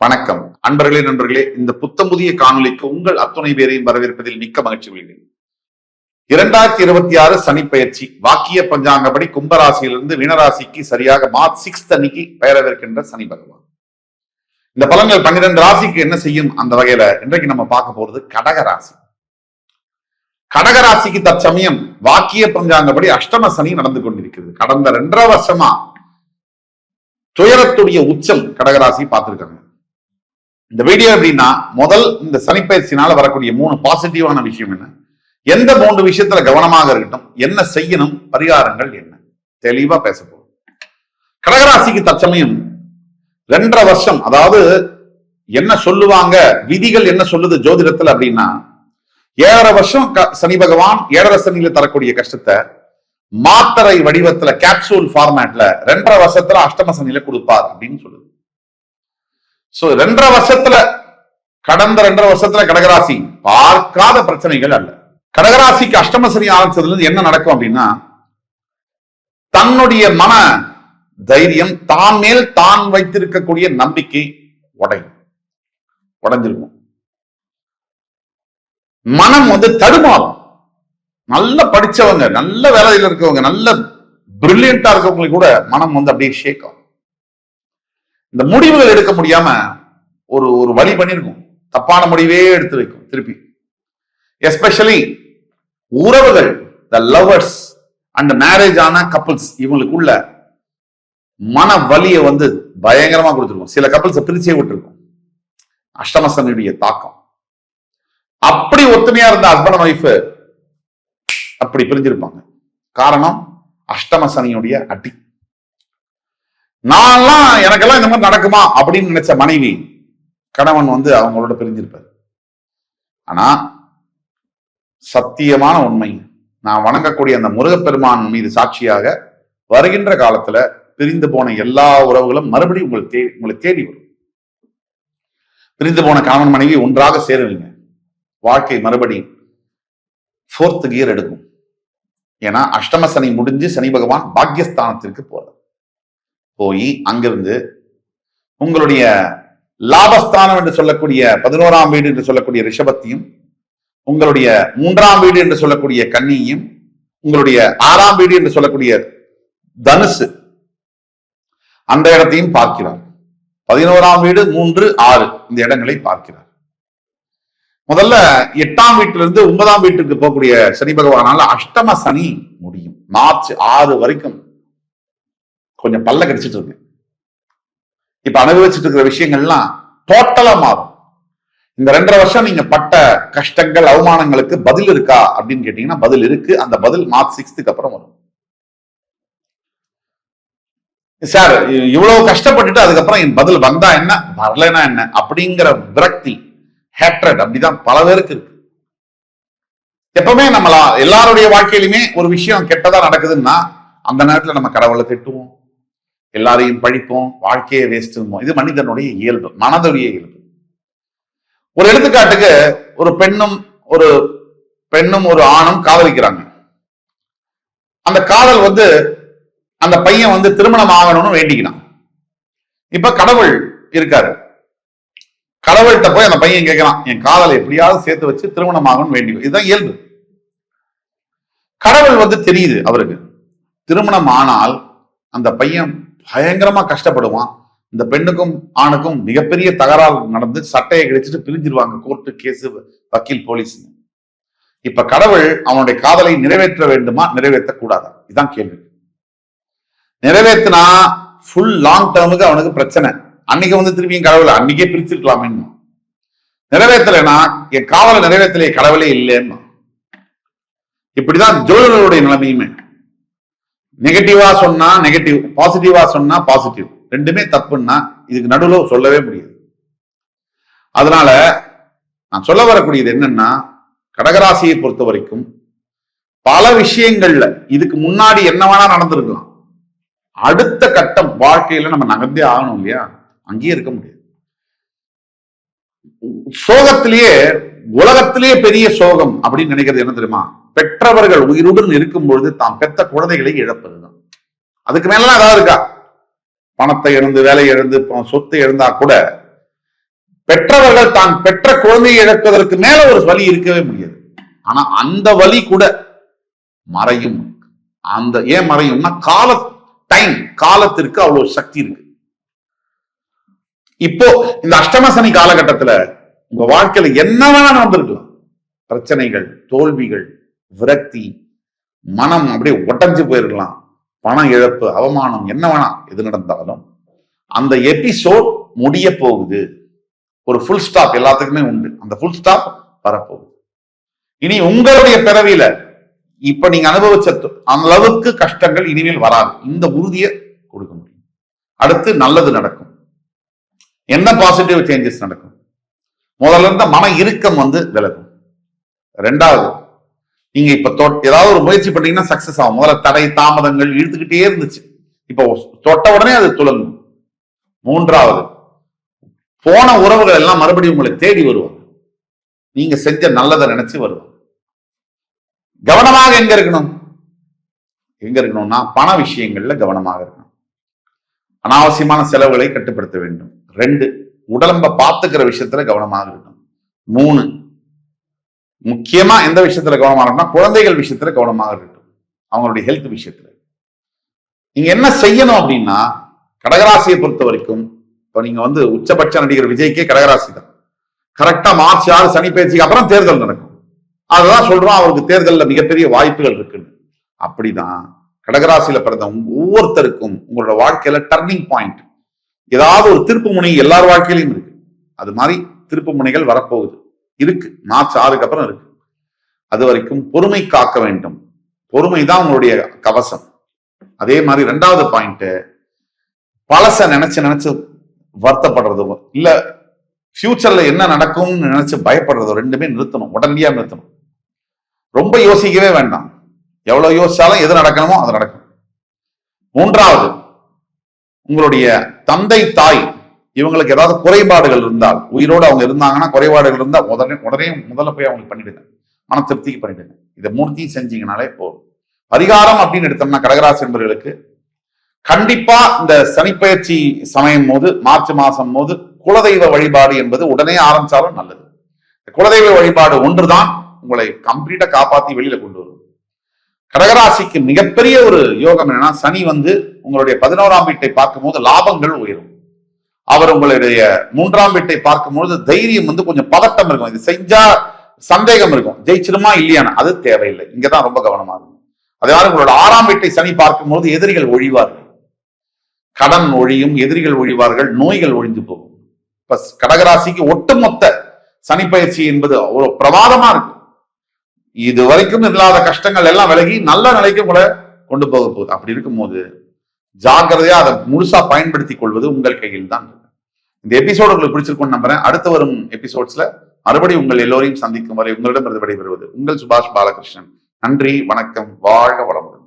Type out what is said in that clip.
வணக்கம் நண்பர்களே, இந்த புத்தம் புதிய காணொலிக்கு உங்கள் அத்துணை பேரையும் வரவேற்பதில் மிக்க மகிழ்ச்சி கொள்கிறேன். 2026 சனி பயிற்சி வாக்கிய பஞ்சாங்கப்படி கும்பராசியிலிருந்து மீனராசிக்கு சரியாக மார்ச் 6 அன்னைக்கு பெயரவிருக்கின்ற சனி பகவான். இந்த பலன்கள் 12 ராசிக்கு என்ன செய்யும்? அந்த வகையில இன்றைக்கு நம்ம பார்க்க போறது கடகராசி. கடகராசிக்கு தற்சமயம் வாக்கிய பஞ்சாங்கப்படி அஷ்டம சனி நடந்து கொண்டிருக்கிறது. கடந்த 2.5 வருஷமா துயரத்துடைய உச்சம் கடகராசி பார்த்திருக்காங்க. இந்த வீடியோ எப்படின்னா, முதல் இந்த சனிப்பயிற்சினால வரக்கூடிய 3 பாசிட்டிவான விஷயம் என்ன, எந்த 3 விஷயத்துல கவனமாக இருக்கட்டும், என்ன செய்யணும், பரிகாரங்கள் என்ன, தெளிவா பேச போறோம். கடகராசிக்கு தற்சமயம் 2.5 வருஷம், அதாவது என்ன சொல்லுவாங்க, விதிகள் என்ன சொல்லுது ஜோதிடத்தில் அப்படின்னா, 7.5 வருஷம் சனி பகவான் 7.5 சனியில தரக்கூடிய கஷ்டத்தை மாத்திரை வடிவத்துல கேப்சூல் ஃபார்மேட்ல 2.5 வருஷத்துல அஷ்டம சனியில கொடுப்பார் அப்படின்னு சொல்லுது. சோ 2.5 வருஷத்துல, கடந்த 2.5 வருஷத்துல கடகராசி பார்க்காத பிரச்சனைகள் அல்ல. கடகராசிக்கு அஷ்டம சனி ஆரம்பிச்சதுல இருந்து என்ன நடக்கும் அப்படின்னா, தன்னுடைய மன தைரியம், தான் மேல் தான் வைத்திருக்கக்கூடிய நம்பிக்கை உடைஞ்சிருக்கும். மனம் தடுமாறும். நல்ல படிச்சவங்க, நல்ல வேலையில இருக்கவங்க, நல்ல பிரில்லியண்டா இருக்கவங்களுக்கு கூட மனம் அப்படியே ஷேக் ஆகும். இந்த முடிவுகள் எடுக்க முடியாம ஒரு வழி பண்ணிருக்கும், தப்பான முடிவே எடுத்து வைக்கும் திருப்பி. எஸ்பெஷலி உறவுகள், த லவர்ஸ் அண்ட் மேரேஜ் ஆன கப்பிள்ஸ், இவங்களுக்குள்ள மன வலியை பயங்கரமா கொடுத்துருக்கும். சில கப்பிள்ஸ் பிரிச்சே விட்டுருக்கும் அஷ்டமசனியுடைய தாக்கம். அப்படி ஒத்துமையா இருந்த ஹஸ்பண்ட் ஒய்ஃப் அப்படி பிரிஞ்சிருப்பாங்க. காரணம் அஷ்டம சனியுடைய அடி. எனக்கெல்லாம் இந்த மாதிரி நடக்குமா அப்படின்னு நினைச்ச மனைவி கணவன் அவங்களோட பிரிஞ்சிருப்பார். ஆனா சத்தியமான உண்மை, நான் வணங்கக்கூடிய அந்த முருகப்பெருமான் மீது சாட்சியாக, வருகின்ற காலத்துல பிரிந்து போன எல்லா உறவுகளும் மறுபடியும் உங்களை தேடி வரும். பிரிந்து போன கணவன் மனைவி ஒன்றாக சேருவீங்க. வாழ்க்கை மறுபடி 4th கியர் எடுக்கும். ஏன்னா அஷ்டம சனி முடிஞ்சு சனி பகவான் பாக்யஸ்தானத்திற்கு போய் அங்கிருந்து உங்களுடைய லாபஸ்தானம் என்று சொல்லக்கூடிய 11ஆம் வீடு என்று சொல்லக்கூடிய ரிஷபத்தையும், உங்களுடைய 3ஆம் வீடு என்று சொல்லக்கூடிய கன்னியையும், உங்களுடைய 6ஆம் வீடு என்று சொல்லக்கூடிய தனுசு, அந்த இடத்தையும் பார்க்கிறார். 11ஆம் வீடு, 3, 6 இந்த இடங்களை பார்க்கிறார். முதல்ல 8ஆம் வீட்டிலிருந்து 9ஆம் வீட்டுக்கு போகக்கூடிய சனி பகவானால அஷ்டம சனி முடியும். மார்ச் 6 வரைக்கும் கொஞ்சம் பல்ல கடிச்சிட்டு இருக்கு. இப்ப அனுபவிச்சுட்டு இருக்கிற விஷயங்கள்லாம் டோட்டலா மாறும். இந்த 2.5 வருஷம் நீங்க பட்ட கஷ்டங்கள், அவமானங்களுக்கு பதில் இருக்கா அப்படின்னு கேட்டீங்கன்னா பதில் இருக்கு. அந்த பதில் மார்ச் 6க்கு அப்புறம் வரும். சார் இவ்வளவு கஷ்டப்பட்டுட்டு அதுக்கப்புறம் என் பதில் வந்தா என்ன, வரலனா என்ன அப்படிங்கிற விரக்தி, ஹேட்ரட் அப்படிதான் பல பேருக்கு இருக்கு. எப்பவுமே நம்மளா எல்லாருடைய வாழ்க்கையிலுமே ஒரு விஷயம் கெட்டதா நடக்குதுன்னா அந்த நேரத்துல நம்ம கடவுளை திட்டுவோம், எல்லாரையும் பழிப்போம், வாழ்க்கையை வேஸ்ட்டுவோம். இது மனிதனுடைய இயல்பு, மனதுடைய இயல்பு. ஒரு எடுத்துக்காட்டுக்கு, ஒரு பெண்ணும் ஒரு ஆணும் காதலிக்கிறாங்க. அந்த காதல் அந்த பையன் திருமணம் ஆகணும்னு வேண்டிக்கிறான். இப்ப கடவுள் இருக்காரு. கடவுள்கிட்ட போய் அந்த பையன் கேட்கிறான், என் காதலை எப்படியாவது சேர்த்து வச்சு திருமணம் ஆகணும்னு வேண்டிக்கும். இதுதான் இயல்பு. கடவுள் தெரியுது அவருக்கு, திருமணம் ஆனால் அந்த பையன் பயங்கரமா கஷ்டப்படுவான். இந்த பெண்ணுக்கும் ஆணுக்கும் மிகப்பெரிய தகராறு நடந்து சட்டையை கிடைச்சிட்டு பிரிஞ்சிருவாங்க. கோர்ட்டு கேஸ், வக்கீல், போலீஸ். இப்ப கடவுள் அவனுடைய காதலை நிறைவேற்ற வேண்டுமா, நிறைவேற்ற கூடாதா? இதுதான் கேள்வி. நிறைவேற்றினா ஃபுல் லாங் டேர்முக்கு அவனுக்கு பிரச்சனை. அன்னைக்கு திரும்பியும் கடவுளை அன்னைக்கே பிரிச்சிருக்கலாமே. நிறைவேற்றலைன்னா என் காதலை நிறைவேற்றலையே, கடவுளே இல்லைன்னா. இப்படிதான் ஜோதிடருடைய நிலைமையுமே. நெகட்டிவா சொன்னா நெகட்டிவ், பாசிட்டிவா சொன்னா பாசிட்டிவ், ரெண்டுமே தப்புன்னா இதுக்கு நடுவில் சொல்லவே முடியாது. அதனால நான் சொல்ல வரக்கூடியது என்னன்னா, கடகராசியை பொறுத்த வரைக்கும் பல விஷயங்கள்ல இதுக்கு முன்னாடி என்ன வேணா நடந்திருக்கலாம். அடுத்த கட்டம் வாழ்க்கையில நம்ம நகர்ந்தே ஆகணும் இல்லையா, அங்கேயே இருக்க முடியாது. சோகத்திலேயே உலகத்திலேயே பெரிய சோகம் அப்படின்னு நினைக்கிறது என்ன தெரியுமா? பெற்றவர்கள் உயிருடன் இருக்கும் பொழுது தாம் பெற்ற குழந்தைகளை இழப்பதுதான். அதுக்கு மேலாம் ஏதாவது இருக்கா? பணத்தை இழந்து, வேலையை இழந்து, சொத்தை இழந்தா கூட பெற்றவர்கள் தான் பெற்ற குழந்தையை இழப்பதற்கு மேல ஒரு வலி இருக்கவே முடியாது. ஆனா அந்த வலி கூட மறையும். அந்த ஏன் மறையும்னா காலத்திற்கு அவ்வளவு சக்தி இருக்கு. இப்போ இந்த அஷ்டம சனி காலகட்டத்துல உங்க வாழ்க்கையில என்ன வேணா நடந்திருக்கலாம். பிரச்சனைகள், தோல்விகள், விரக்தி, மனம் அப்படியே உடைஞ்சு போயிருக்கலாம், பண இழப்பு, அவமானம், என்ன வேணா எது நடந்தாலும் அந்த எபிசோட் முடிய போகுது. ஒரு ஃபுல் ஸ்டாப் எல்லாத்துக்குமே உண்டு. அந்த ஃபுல் ஸ்டாப் வரப்போகுது. இனி உங்களுடைய பிறவியில இப்ப நீங்க அனுபவிச்ச அந்த அளவுக்கு கஷ்டங்கள் இனிமேல் வராது. இந்த உறுதியை கொடுக்க முடியும். அடுத்து நல்லது நடக்கும். என்ன பாசிட்டிவ் சேஞ்சஸ் நடக்கும்? முதல்ல இருந்த மன இறுக்கம் விலகும். ரெண்டாவது, நீங்க இப்ப ஏதாவது ஒரு முயற்சி பண்ணீங்கன்னா சக்சஸ் ஆகும். முதல்ல தடை தாமதங்கள் இழுத்துக்கிட்டே இருந்துச்சு, இப்போ தொட்ட உடனே அது துலங்கும். மூன்றாவது, போன உறவுகள் எல்லாம் மறுபடியும் உங்களை தேடி வருவாங்க. நீங்க செஞ்ச நல்லதை நினைச்சு வருவாங்க. கவனமாக எங்க இருக்கணும்னா பண விஷயங்கள்ல கவனமாக இருக்கணும். அனாவசியமான செலவுகளை கட்டுப்படுத்த வேண்டும். 2, உடலம்ப பார்த்துக்கிற விஷயத்துல கவனமாக இருக்கணும். 3, முக்கியமா எந்த விஷயத்துல கவனமாக இருக்கணும்? குழந்தைகள் விஷயத்துல கவனமாக இருக்கட்டும். அவங்களுடைய ஹெல்த் விஷயத்துல நீங்க என்ன செய்யணும் அப்படின்னா, கடகராசியை பொறுத்த வரைக்கும் இப்ப நீங்க உச்சபட்ச நடிகர் விஜய்க்கே கடகராசி தான். கரெக்டா மார்ச் 6 சனி பயிற்சிக்கு அப்புறம் தேர்தல் நடக்கும். அதுதான் சொல்றோம், அவருக்கு தேர்தலில் மிகப்பெரிய வாய்ப்புகள் இருக்குன்னு. அப்படிதான் கடகராசியில பிறந்த ஒவ்வொருத்தருக்கும் உங்களோட வாழ்க்கையில டர்னிங் பாயிண்ட், ஏதாவது ஒரு திருப்பு முனை எல்லார் வாழ்க்கையிலும் இருக்கு. அது மாதிரி திருப்பு முனைகள் வரப்போகுது, இருக்கு. மார்ச் 6க்கு அப்புறம் இருக்கு. அது வரைக்கும் பொறுமை காக்க வேண்டும். பொறுமை தான் உங்களுடைய கவசம். அதே மாதிரி 2வது பாயிண்ட், பழச நினைச்சு வருத்தப்படுறதோ இல்ல ஃபியூச்சர்ல என்ன நடக்கும்னு நினைச்சு பயப்படுறதோ ரெண்டுமே நிறுத்தணும். உடனடியா நிறுத்தணும். ரொம்ப யோசிக்கவே வேண்டாம். எவ்வளவு யோசிச்சாலும் எது நடக்கணுமோ அது நடக்கும். 3வது, உங்களுடைய தந்தை தாய் இவங்களுக்கு ஏதாவது குறைபாடுகள் இருந்தால், உயிரோடு அவங்க இருந்தாங்கன்னா குறைபாடுகள் இருந்தால் முதல்ல போய் அவங்களுக்கு பண்ணிடுங்க. மன திருப்திக்கு பண்ணிடுங்க. இதை 3த்தையும் செஞ்சீங்கனாலே போதும். பரிகாரம் அப்படின்னு எடுத்தோம்னா கடகராசி என்பவர்களுக்கு கண்டிப்பா இந்த சனிப்பயிற்சி சமயம் போது, மார்ச் மாசம் போது குலதெய்வ வழிபாடு என்பது உடனே ஆரம்பிச்சாலும் நல்லது. குலதெய்வ வழிபாடு ஒன்றுதான் உங்களை கம்ப்ளீட்டா காப்பாத்தி வெளியில கொண்டு வரும். கடகராசிக்கு மிகப்பெரிய ஒரு யோகம் என்னன்னா, சனி உங்களுடைய 11ஆம் வீட்டை பார்க்கும்போது லாபங்கள் உயரும். அவர் உங்களுடைய 3ஆம் வீட்டை பார்க்கும்போது தைரியம் கொஞ்சம் பதட்டம் இருக்கும். இது செஞ்சா சந்தேகம் இருக்கும், ஜெயிச்சிருமா இல்லையானா, அது தேவையில்லை. இங்கதான் ரொம்ப கவனமா இருக்கும். அதே மாதிரி உங்களோட 6ஆம் வீட்டை சனி பார்க்கும்போது எதிரிகள் ஒழிவார்கள், கடன் ஒழியும், எதிரிகள் ஒழிவார்கள், நோய்கள் ஒழிந்து போகும். இப்ப கடகராசிக்கு ஒட்டுமொத்த சனி பயிற்சி என்பது ஒரு பிரமாதமா இருக்கு. இது வரைக்கும் இல்லாத கஷ்டங்கள் எல்லாம் விலகி நல்ல நிலைக்கு கூட கொண்டு போக போகுது. அப்படி இருக்கும்போது ஜாக்கிரதையா அதை முழுசா பயன்படுத்திக் கொள்வது உங்கள் கையில் தான். இந்த எபிசோடு உங்களுக்கு பிடிச்சிருக்கும்னு நம்புறேன். அடுத்து வரும் எபிசோட்ஸ்ல மறுபடியும் உங்கள் எல்லோரையும் சந்திக்கும் வரை உங்களிடம் விடைபெறுவது உங்கள் சுபாஷ் பாலகிருஷ்ணன். நன்றி, வணக்கம், வாழ்க வளமுடன்.